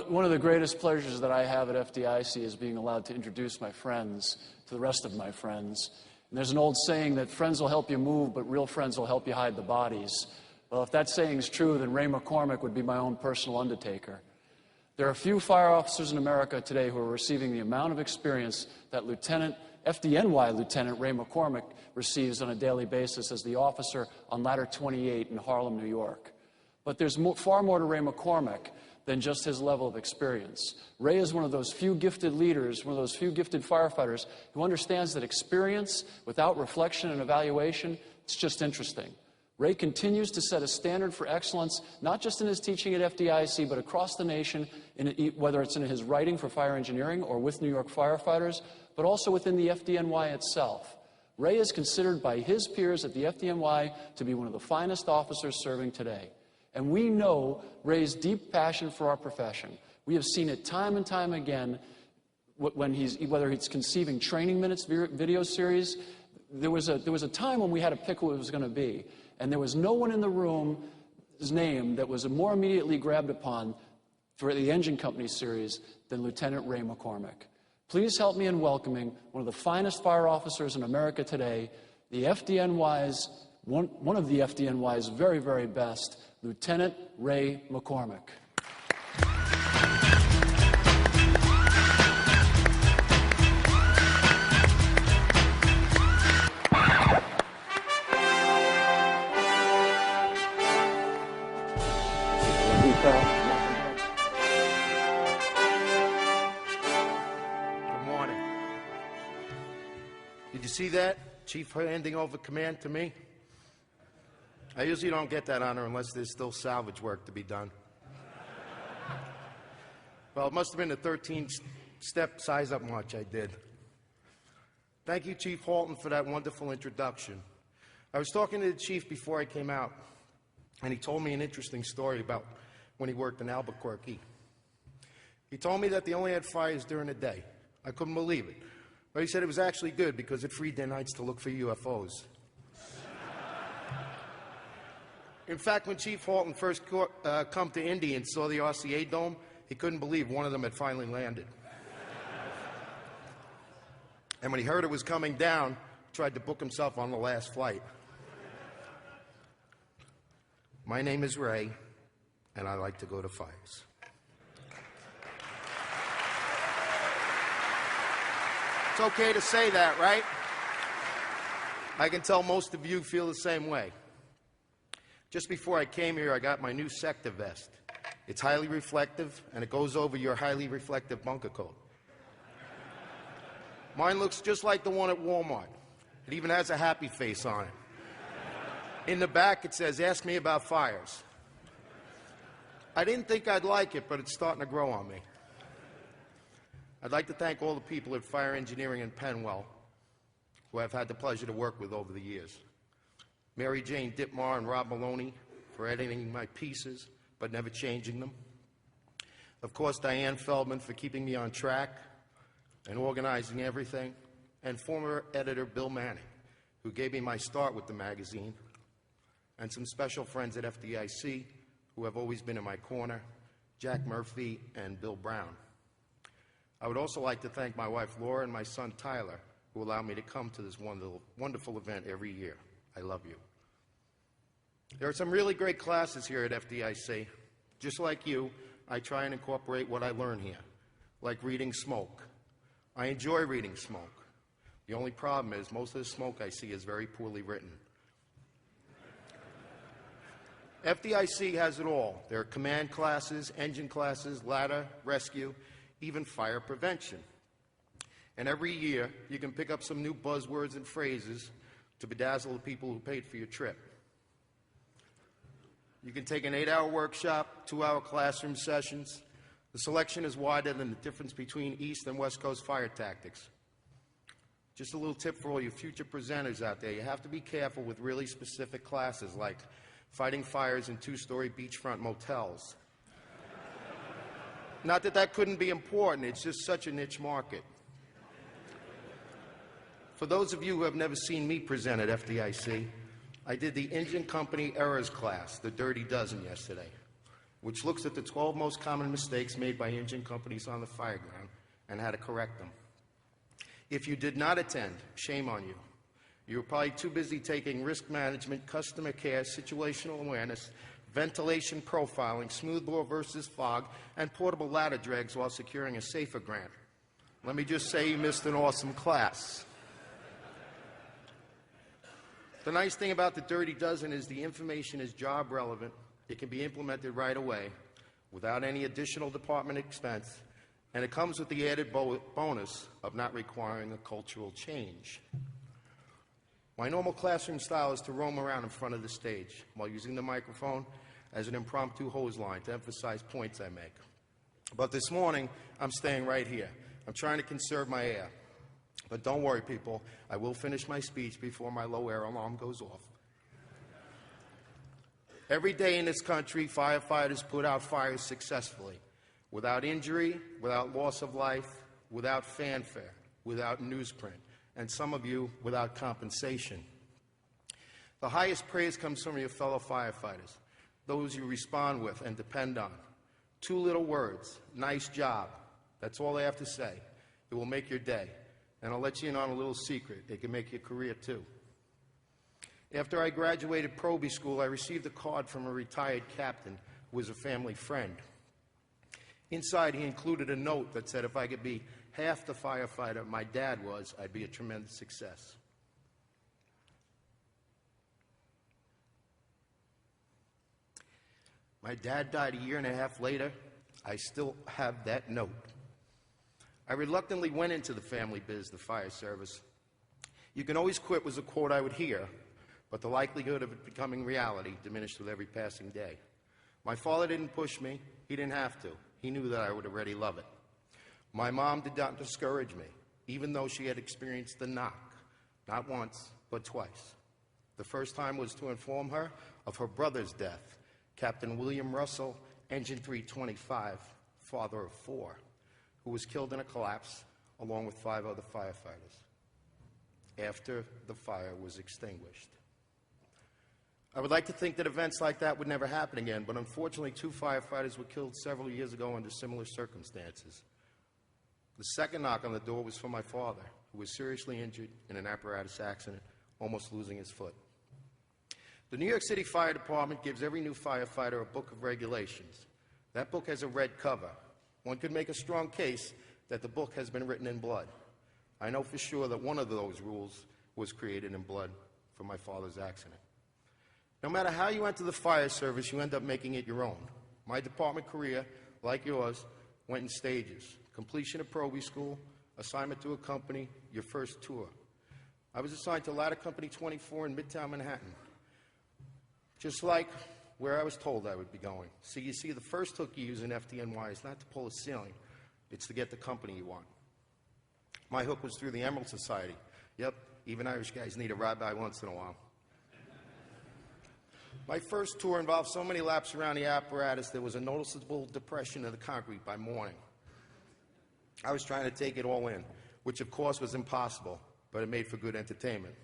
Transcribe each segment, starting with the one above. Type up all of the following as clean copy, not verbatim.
One of the greatest pleasures that I have at FDIC is being allowed to introduce my friends to the rest of my friends. And there's an old saying that friends will help you move, but real friends will help you hide the bodies. Well, if that saying's true, then Ray McCormack would be my own personal undertaker. There are few fire officers in America today who are receiving the amount of experience that FDNY Lieutenant Ray McCormack receives on a daily basis as the officer on Ladder 28 in Harlem, New York. But there's far more to Ray McCormack than just his level of experience. Ray is one of those few gifted leaders, one of those few gifted firefighters who understands that experience without reflection and evaluation, it's just interesting. Ray continues to set a standard for excellence, not just in his teaching at FDIC, but across the nation, whether it's in his writing for fire engineering or with New York firefighters, but also within the FDNY itself. Ray is considered by his peers at the FDNY to be one of the finest officers serving today. And we know Ray's deep passion for our profession. We have seen it time and time again, whether he's conceiving training minutes, video series. There was a time when we had to pick who it was going to be. And there was no one in the room's name that was more immediately grabbed upon for the Engine Company series than Lieutenant Ray McCormack. Please help me in welcoming one of the finest fire officers in America today, one of the FDNY's very, very best, Lieutenant Ray McCormack. Good morning. Did you see that? Chief handing over command to me? I usually don't get that honor unless there's still salvage work to be done. Well, it must have been a 13-step size-up march I did. Thank you, Chief Halton, for that wonderful introduction. I was talking to the chief before I came out, and he told me an interesting story about when he worked in Albuquerque. He told me that they only had fires during the day. I couldn't believe it. But he said it was actually good because it freed their nights to look for UFOs. In fact, when Chief Halton first come to Indy and saw the RCA dome, he couldn't believe one of them had finally landed. And when he heard it was coming down, he tried to book himself on the last flight. My name is Ray, and I like to go to fires. It's okay to say that, right? I can tell most of you feel the same way. Just before I came here, I got my new sector vest. It's highly reflective, and it goes over your highly reflective bunker coat. Mine looks just like the one at Walmart. It even has a happy face on it. In the back, it says, "Ask me about fires." I didn't think I'd like it, but it's starting to grow on me. I'd like to thank all the people at Fire Engineering in Penwell who I've had the pleasure to work with over the years. Mary Jane Ditmar and Rob Maloney for editing my pieces, but never changing them. Of course, Diane Feldman for keeping me on track and organizing everything. And former editor Bill Manning, who gave me my start with the magazine. And some special friends at FDIC who have always been in my corner, Jack Murphy and Bill Brown. I would also like to thank my wife Laura and my son Tyler, who allow me to come to this wonderful event every year. I love you. There are some really great classes here at FDIC. Just like you, I try and incorporate what I learn here, like reading smoke. I enjoy reading smoke. The only problem is most of the smoke I see is very poorly written. FDIC has it all. There are command classes, engine classes, ladder, rescue, even fire prevention. And every year, you can pick up some new buzzwords and phrases to bedazzle the people who paid for your trip. You can take an 8-hour workshop, 2-hour classroom sessions. The selection is wider than the difference between East and West Coast fire tactics. Just a little tip for all you future presenters out there. You have to be careful with really specific classes like fighting fires in 2-story beachfront motels. Not that that couldn't be important, it's just such a niche market. For those of you who have never seen me present at FDIC, I did the Engine Company Errors class, the Dirty Dozen, yesterday. which looks at the 12 most common mistakes made by engine companies on the fire ground and how to correct them. If you did not attend, shame on you. You were probably too busy taking risk management, customer care, situational awareness, ventilation profiling, smoothbore versus fog, and portable ladder drags while securing a safer grant. Let me just say you missed an awesome class. The nice thing about the Dirty Dozen is the information is job relevant. It can be implemented right away without any additional department expense, and it comes with the added bonus of not requiring a cultural change. My normal classroom style is to roam around in front of the stage while using the microphone as an impromptu hose line to emphasize points I make. But this morning, I'm staying right here. I'm trying to conserve my air. But don't worry, people, I will finish my speech before my low air alarm goes off. Every day in this country, firefighters put out fires successfully, without injury, without loss of life, without fanfare, without newsprint, and some of you without compensation. The highest praise comes from your fellow firefighters, those you respond with and depend on. 2 little words, nice job. That's all I have to say. It will make your day. And I'll let you in on a little secret. It can make your career too. After I graduated Proby School, I received a card from a retired captain who was a family friend. Inside, he included a note that said if I could be half the firefighter my dad was, I'd be a tremendous success. My dad died a year and a half later. I still have that note. I reluctantly went into the family biz, the fire service. You can always quit was a quote I would hear, but the likelihood of it becoming reality diminished with every passing day. My father didn't push me. He didn't have to. He knew that I would already love it. My mom did not discourage me, even though she had experienced the knock, not once, but twice. The first time was to inform her of her brother's death, Captain William Russell, Engine 325, father of 4, who was killed in a collapse along with 5 other firefighters after the fire was extinguished. I would like to think that events like that would never happen again, but unfortunately 2 firefighters were killed several years ago under similar circumstances. The second knock on the door was from my father, who was seriously injured in an apparatus accident, almost losing his foot. The New York City Fire Department gives every new firefighter a book of regulations. That book has a red cover. One could make a strong case that the book has been written in blood. I know for sure that one of those rules was created in blood from my father's accident. No matter how you enter the fire service, you end up making it your own. My department career, like yours, went in stages. Completion of Proby School, assignment to a company, your first tour. I was assigned to Ladder Company 24 in Midtown Manhattan, just like where I was told I would be going. So you see, the first hook you use in FDNY is not to pull a ceiling, it's to get the company you want. My hook was through the Emerald Society. Yep, even Irish guys need a rabbi once in a while. My first tour involved so many laps around the apparatus there was a noticeable depression in the concrete by morning. I was trying to take it all in, which of course was impossible, but it made for good entertainment.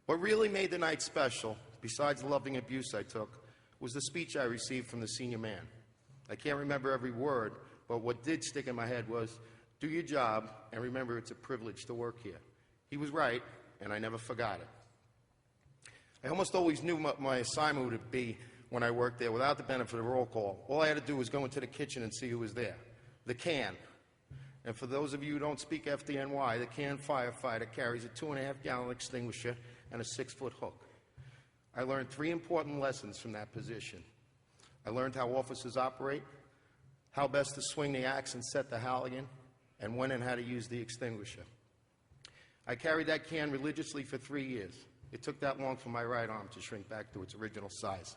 What really made the night special, besides the loving abuse I took, was the speech I received from the senior man. I can't remember every word, but what did stick in my head was, do your job and remember it's a privilege to work here. He was right, and I never forgot it. I almost always knew what my assignment would be when I worked there without the benefit of roll call. All I had to do was go into the kitchen and see who was there. The can. And for those of you who don't speak FDNY, the can firefighter carries a 2.5-gallon extinguisher and a 6-foot hook. I learned 3 important lessons from that position. I learned how officers operate, how best to swing the axe and set the Halligan, and when and how to use the extinguisher. I carried that can religiously for 3 years. It took that long for my right arm to shrink back to its original size.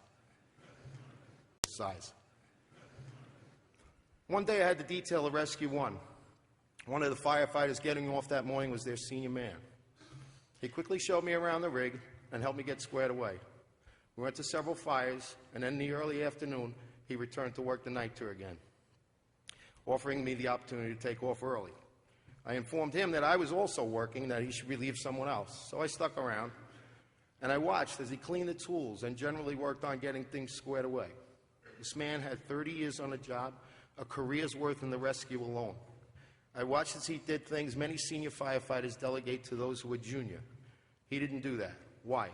One day I had to detail a Rescue 1. One of the firefighters getting off that morning was their senior man. He quickly showed me around the rig and helped me get squared away. We went to several fires, and then in the early afternoon, he returned to work the night tour again, offering me the opportunity to take off early. I informed him that I was also working, that he should relieve someone else, so I stuck around, and I watched as he cleaned the tools and generally worked on getting things squared away. This man had 30 years on the job, a career's worth in the rescue alone. I watched as he did things many senior firefighters delegate to those who were junior. He didn't do that. Why?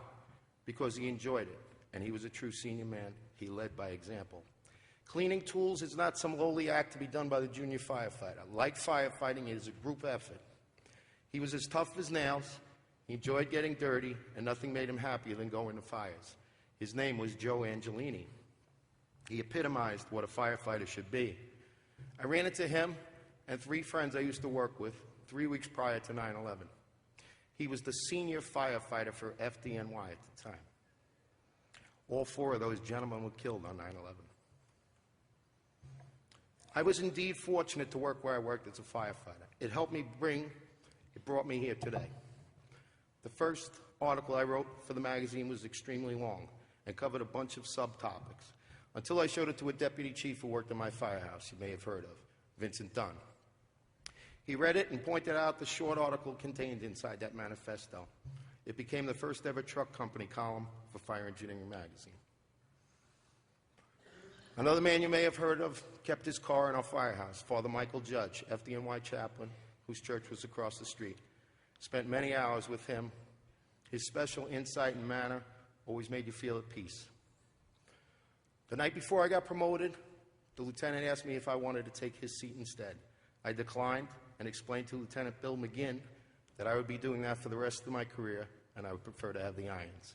Because he enjoyed it, and he was a true senior man. He led by example. Cleaning tools is not some lowly act to be done by the junior firefighter. Like firefighting, it is a group effort. He was as tough as nails. He enjoyed getting dirty, and nothing made him happier than going to fires. His name was Joe Angelini. He epitomized what a firefighter should be. I ran into him and 3 friends I used to work with 3 weeks prior to 9/11. He was the senior firefighter for FDNY at the time. All 4 of those gentlemen were killed on 9/11. I was indeed fortunate to work where I worked as a firefighter. It brought me here today. The first article I wrote for the magazine was extremely long and covered a bunch of subtopics, until I showed it to a deputy chief who worked in my firehouse you may have heard of, Vincent Dunn. He read it and pointed out the short article contained inside that manifesto. It became the first ever truck company column for Fire Engineering magazine. Another man you may have heard of kept his car in our firehouse, Father Michael Judge, FDNY chaplain, whose church was across the street. Spent many hours with him. His special insight and manner always made you feel at peace. The night before I got promoted, the lieutenant asked me if I wanted to take his seat instead. I declined and explained to Lieutenant Bill McGinn that I would be doing that for the rest of my career, and I would prefer to have the irons.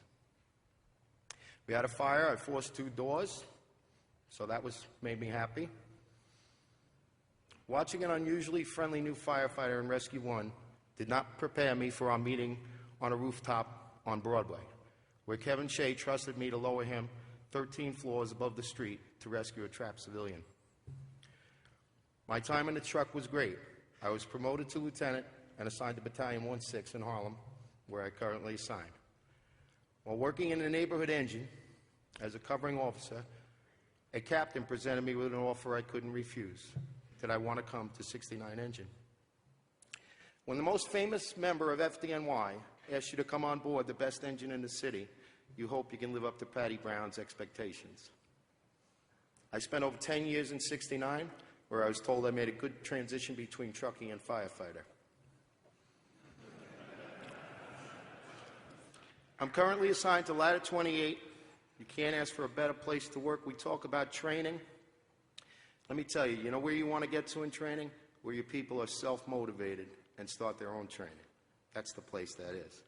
We had a fire. I forced 2 doors, so that made me happy. Watching an unusually friendly new firefighter in Rescue 1 did not prepare me for our meeting on a rooftop on Broadway, where Kevin Shea trusted me to lower him 13 floors above the street to rescue a trapped civilian. My time in the truck was great. I was promoted to lieutenant and assigned to Battalion 1-6 in Harlem, where I currently assigned. While working in the neighborhood engine as a covering officer, a captain presented me with an offer I couldn't refuse. Did I want to come to 69 engine? When the most famous member of FDNY asks you to come on board the best engine in the city, you hope you can live up to Patty Brown's expectations. I spent over 10 years in 69, where I was told I made a good transition between trucking and firefighter. I'm currently assigned to Ladder 28. You can't ask for a better place to work. We talk about training. Let me tell you, you know where you want to get to in training? Where your people are self-motivated and start their own training. That's the place that is.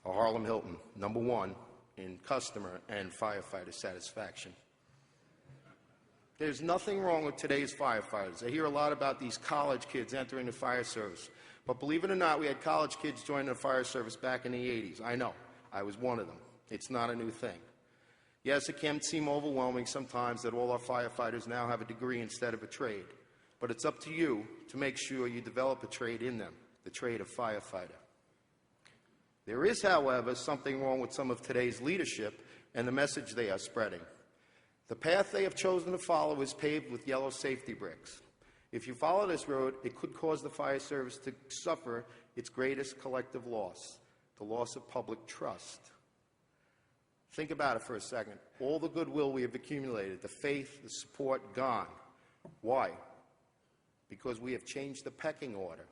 A Harlem Hilton, #1 in customer and firefighter satisfaction. There's nothing wrong with today's firefighters. I hear a lot about these college kids entering the fire service. But believe it or not, we had college kids joining the fire service back in the 80s. I know. I was one of them. It's not a new thing. Yes, it can seem overwhelming sometimes that all our firefighters now have a degree instead of a trade. But it's up to you to make sure you develop a trade in them, the trade of firefighter. There is, however, something wrong with some of today's leadership and the message they are spreading. The path they have chosen to follow is paved with yellow safety bricks. If you follow this road, it could cause the fire service to suffer its greatest collective loss, the loss of public trust. Think about it for a second. All the goodwill we have accumulated, the faith, the support, gone. Why? Because we have changed the pecking order.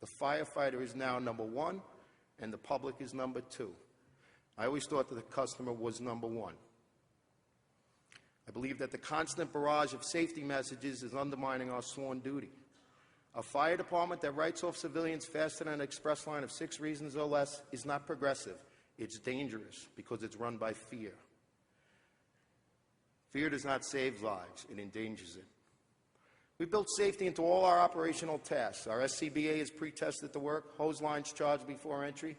The firefighter is now #1, and the public is #2. I always thought that the customer was #1. I believe that the constant barrage of safety messages is undermining our sworn duty. A fire department that writes off civilians faster than an express line of 6 reasons or less is not progressive. It's dangerous because it's run by fear. Fear does not save lives, it endangers it. We built safety into all our operational tasks. Our SCBA is pre-tested to work, hose lines charged before entry.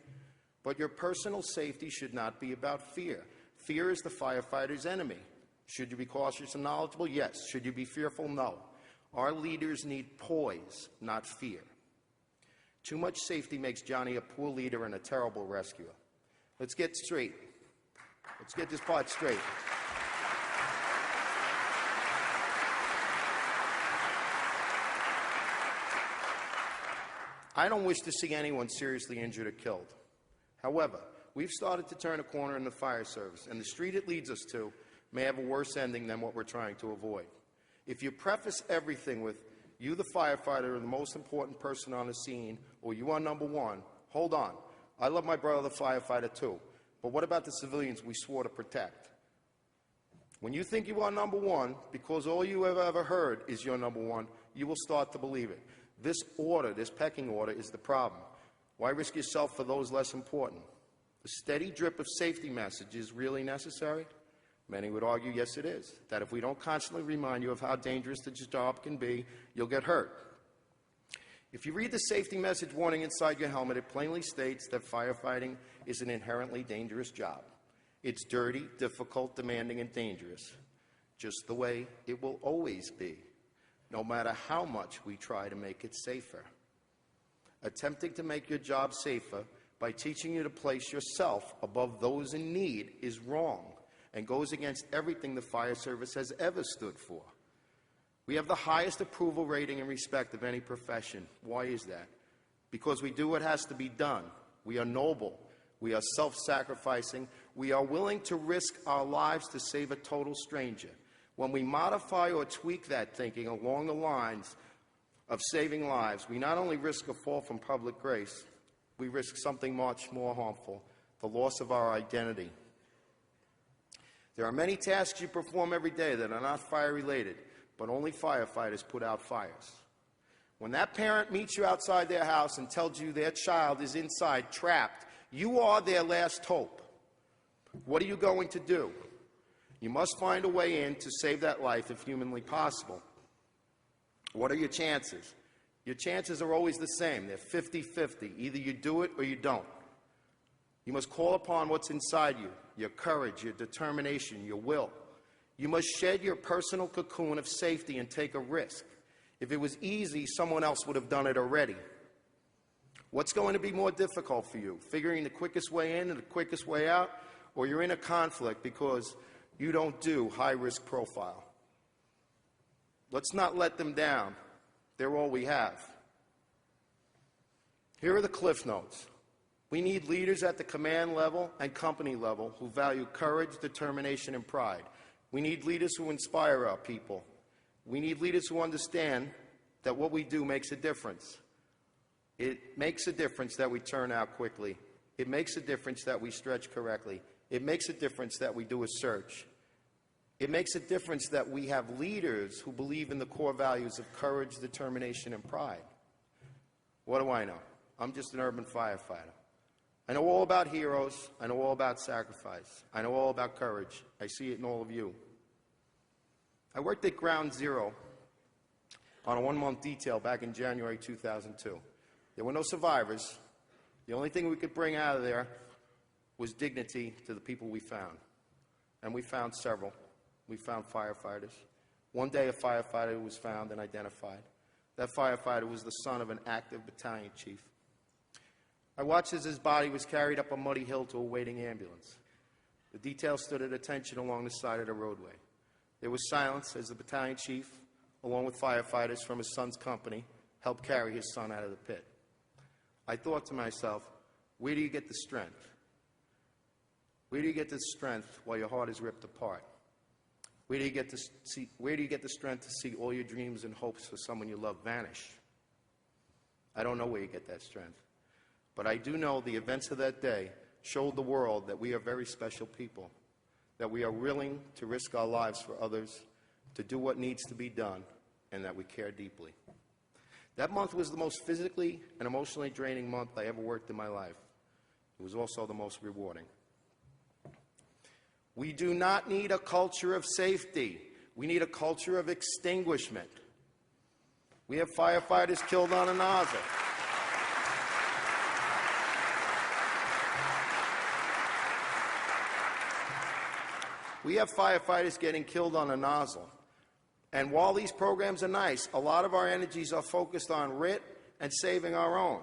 But your personal safety should not be about fear. Fear is the firefighter's enemy. Should you be cautious and knowledgeable? Yes. Should you be fearful? No. Our leaders need poise, not fear. Too much safety makes Johnny a poor leader and a terrible rescuer. Let's get straight. Let's get this part straight. I don't wish to see anyone seriously injured or killed. However, we've started to turn a corner in the fire service, and the street it leads us to may have a worse ending than what we're trying to avoid. If you preface everything with, you the firefighter are the most important person on the scene, or you are number one, hold on. I love my brother the firefighter too, but what about the civilians we swore to protect? When you think you are number one, because all you have ever heard is you're number one, you will start to believe it. This order, this pecking order, is the problem. Why risk yourself for those less important? The steady drip of safety message is really necessary? Many would argue, yes, it is. That if we don't constantly remind you of how dangerous this job can be, you'll get hurt. If you read the safety message warning inside your helmet, it plainly states that firefighting is an inherently dangerous job. It's dirty, difficult, demanding, and dangerous, just the way it will always be, no matter how much we try to make it safer. Attempting to make your job safer by teaching you to place yourself above those in need is wrong and goes against everything the fire service has ever stood for. We have the highest approval rating and respect of any profession. Why is that? Because we do what has to be done. We are noble. We are self-sacrificing. We are willing to risk our lives to save a total stranger. When we modify or tweak that thinking along the lines of saving lives, we not only risk a fall from public grace, we risk something much more harmful, the loss of our identity. There are many tasks you perform every day that are not fire-related, but only firefighters put out fires. When that parent meets you outside their house and tells you their child is inside, trapped, you are their last hope. What are you going to do? You must find a way in to save that life if humanly possible. What are your chances? Your chances are always the same. They're 50-50. Either you do it or you don't. You must call upon what's inside you, your courage, your determination, your will. You must shed your personal cocoon of safety and take a risk. If it was easy, someone else would have done it already. What's going to be more difficult for you? Figuring the quickest way in and the quickest way out? Or you're in a conflict because you don't do high-risk profile? Let's not let them down. They're all we have. Here are the cliff notes. We need leaders at the command level and company level who value courage, determination, and pride. We need leaders who inspire our people. We need leaders who understand that what we do makes a difference. It makes a difference that we turn out quickly. It makes a difference that we stretch correctly. It makes a difference that we do a search. It makes a difference that we have leaders who believe in the core values of courage, determination, and pride. What do I know? I'm just an urban firefighter. I know all about heroes. I know all about sacrifice. I know all about courage. I see it in all of you. I worked at Ground Zero on a one-month detail back in January 2002. There were no survivors. The only thing we could bring out of there was dignity to the people we found. And we found several. We found firefighters. One day a firefighter was found and identified. That firefighter was the son of an active battalion chief. I watched as his body was carried up a muddy hill to a waiting ambulance. The detail stood at attention along the side of the roadway. There was silence as the battalion chief, along with firefighters from his son's company, helped carry his son out of the pit. I thought to myself, where do you get the strength? Where do you get the strength while your heart is ripped apart? Where do you get the strength to see all your dreams and hopes for someone you love vanish? I don't know where you get that strength. But I do know the events of that day showed the world that we are very special people, that we are willing to risk our lives for others, to do what needs to be done, and that we care deeply. That month was the most physically and emotionally draining month I ever worked in my life. It was also the most rewarding. We do not need a culture of safety. We need a culture of extinguishment. We have firefighters killed on a nozzle. We have firefighters getting killed on a nozzle. And while these programs are nice, a lot of our energies are focused on RIT and saving our own.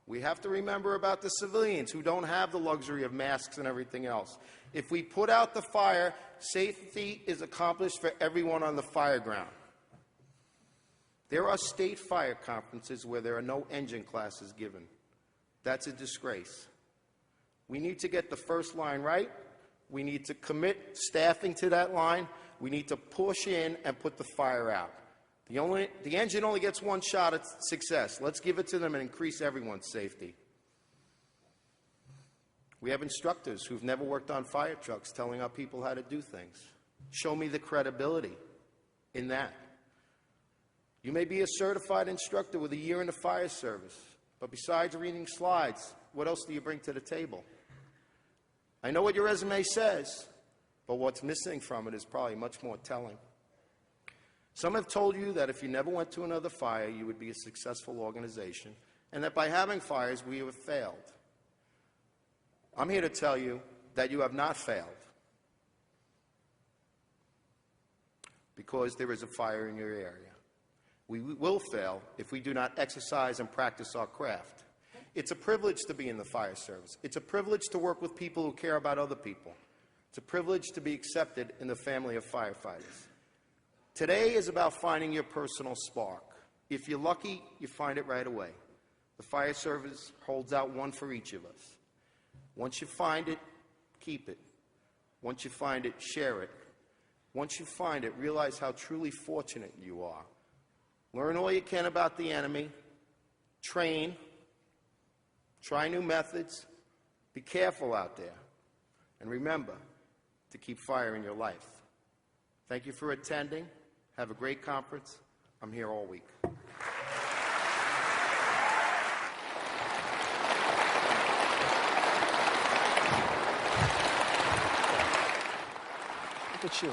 We have to remember about the civilians who don't have the luxury of masks and everything else. If we put out the fire, safety is accomplished for everyone on the fire ground. There are state fire conferences where there are no engine classes given. That's a disgrace. We need to get the first line right, We need to commit staffing to that line. We need to push in and put the fire out. The engine only gets one shot at success. Let's give it to them and increase everyone's safety. We have instructors who've never worked on fire trucks telling our people how to do things. Show me the credibility in that. You may be a certified instructor with a year in the fire service, but besides reading slides, what else do you bring to the table? I know what your resume says, but what's missing from it is probably much more telling. Some have told you that if you never went to another fire, you would be a successful organization, and that by having fires, we have failed. I'm here to tell you that you have not failed, because there is a fire in your area. We will fail if we do not exercise and practice our craft. It's a privilege to be in the fire service. It's a privilege to work with people who care about other people. It's a privilege to be accepted in the family of firefighters. Today is about finding your personal spark. If you're lucky, you find it right away. The fire service holds out one for each of us. Once you find it, keep it. Once you find it, share it. Once you find it, realize how truly fortunate you are. Learn all you can about the enemy. Train. Try new methods. Be careful out there. And remember to keep fire in your life. Thank you for attending. Have a great conference. I'm here all week. Look at you.